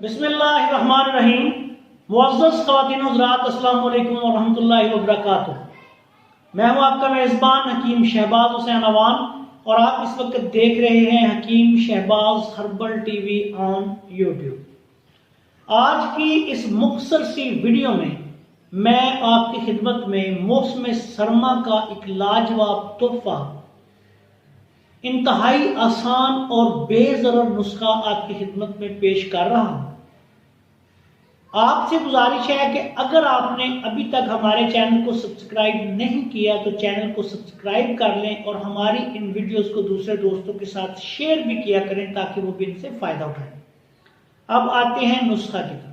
बिस्मिल्लाहिर्रहमानिर्रहीम। मुअज़्ज़ज़ ख़वातीन व हज़रात, अस्सलामु अलैकुम व रहमतुल्लाहि व बरकातुहू। मैं हूँ आपका मेज़बान हकीम शहबाज हुसैन अवान और आप इस वक्त देख रहे हैं Hakeem Shahbaz herbal TV on YouTube. आज की इस मुख्तसर सी वीडियो में मैं आपकी खिदमत में मौसम सरमा का एक लाजवाब तोहफा, इंतहाई आसान और बेज़रर नुस्खा आपकी खिदमत में पेश कर रहा हूँ। आपसे गुजारिश है कि अगर आपने अभी तक हमारे चैनल को सब्सक्राइब नहीं किया तो चैनल को सब्सक्राइब कर लें और हमारी इन वीडियोस को दूसरे दोस्तों के साथ शेयर भी किया करें ताकि वो भी इनसे फ़ायदा उठाएं। अब आते हैं नुस्खा की तरफ।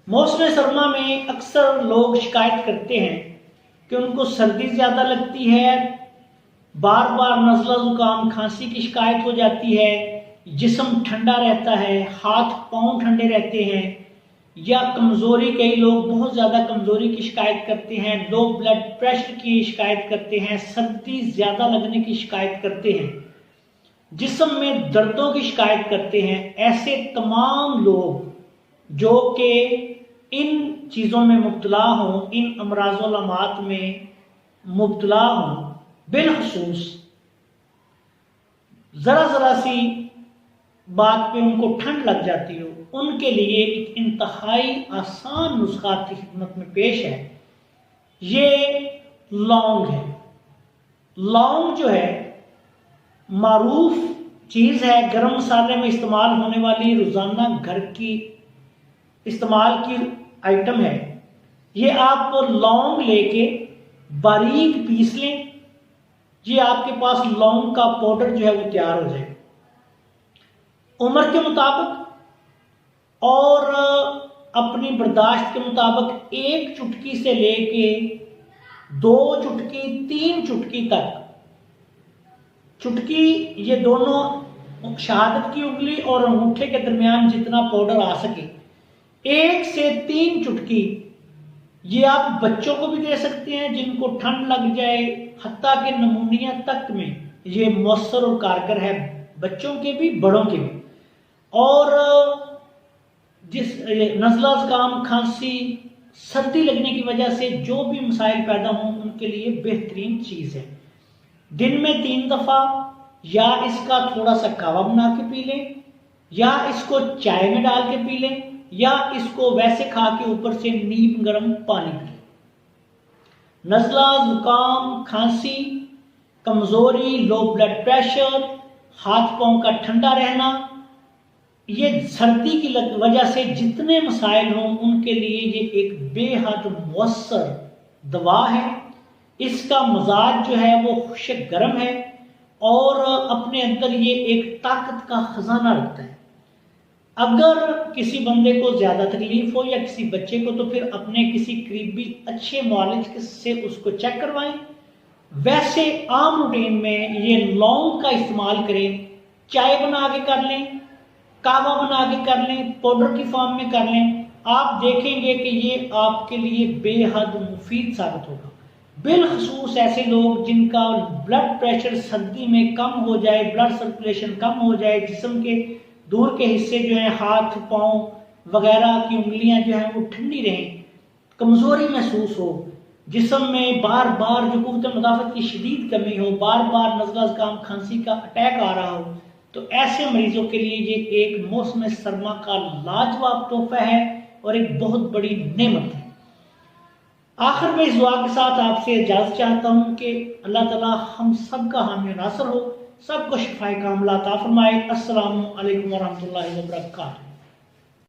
मौसम सरमा में अक्सर लोग शिकायत करते हैं कि उनको सर्दी ज़्यादा लगती है, बार बार नज़ला ज़ुकाम खांसी की शिकायत हो जाती है, जिस्म ठंडा रहता है, हाथ पांव ठंडे रहते हैं, या कमज़ोरी, कई लोग बहुत ज़्यादा कमज़ोरी की शिकायत करते हैं, लो ब्लड प्रेशर की शिकायत करते हैं, सर्दी ज़्यादा लगने की शिकायत करते हैं, जिस्म में दर्दों की शिकायत करते हैं। ऐसे तमाम लोग जो कि इन चीज़ों में मुब्तला हों, इन अमराज़ अलामात में मुब्तला हों, बिलखसूस ज़रा सी बात पे उनको ठंड लग जाती हो, उनके लिए एक इंतहाई आसान नुस्खा आपकी खिदमत में पेश है। ये लौंग है। लौंग जो है मारूफ चीज़ है, गरम मसाले में इस्तेमाल होने वाली रोज़ाना घर की इस्तेमाल की आइटम है। ये आप लौंग लेके बारीक पीस लें। ये आपके पास लौंग का पाउडर जो है वो तैयार हो जाए। उम्र के मुताबिक और अपनी बर्दाश्त के मुताबिक 1 चुटकी से लेके 2 चुटकी 3 चुटकी तक, चुटकी ये दोनों शहादत की उंगली और अंगूठे के दरमियान जितना पाउडर आ सके, 1 से 3 चुटकी ये आप बच्चों को भी दे सकते हैं जिनको ठंड लग जाए, हत्ता के नमूनिया तक में ये मौसर और कारगर है, बच्चों के भी बड़ों के भी। और जिस नज़ला ज़ुकाम खांसी सर्दी लगने की वजह से जो भी मसाइल पैदा हों उनके लिए बेहतरीन चीज़ है। दिन में 3 दफ़ा या इसका थोड़ा सा कावा बना के पी लें, या इसको चाय में डाल के पी लें, या इसको वैसे खा के ऊपर से नीम गर्म पानी पी लें। नज़ला ज़ुकाम खांसी, कमज़ोरी, लो ब्लड प्रेशर, हाथ पांव का ठंडा रहना, ये सर्दी की वजह से जितने मसाइल हों उनके लिए ये एक बेहद मुअस्सर दवा है। इसका मजाज जो है वो खुश्क गर्म है और अपने अंदर ये एक ताकत का खजाना रखता है। अगर किसी बंदे को ज़्यादा तकलीफ हो या किसी बच्चे को तो फिर अपने किसी करीबी अच्छे मुआलिज से उसको चेक करवाएं। वैसे आम रूटीन में ये लौंग का इस्तेमाल करें, चाय बना के कर लें, कावा बना के कर लें, पाउडर की फॉर्म में कर लें। आप देखेंगे कि ये आपके लिए बेहद मुफीद साबित होगा। बिलखसूस ऐसे लोग जिनका ब्लड प्रेशर सर्दी में कम हो जाए, ब्लड सर्कुलेशन कम हो जाए, जिस्म के दूर के हिस्से जो हैं, हाथ पाँव वगैरह की उंगलियां जो हैं वो ठंडी रहें, कमज़ोरी महसूस हो, जिस्म में बार बार जो क़ुव्वत मुदाफ़त की शदीद कमी हो, बार बार नज़ला ज़ुकाम खांसी का अटैक आ रहा हो, तो ऐसे मरीजों के लिए ये एक मौसम सरमा का लाजवाब तोहफा है और एक बहुत बड़ी नेमत है। आखिर में इस दुआ के साथ आपसे इजाज़त चाहता हूँ कि अल्लाह ताला हम सब का हामी नासर हो, सबको शिफाए कामिला अता फरमाए। अस्सलामु अलैकुम व रहमतुल्लाहि व बरकातुहू।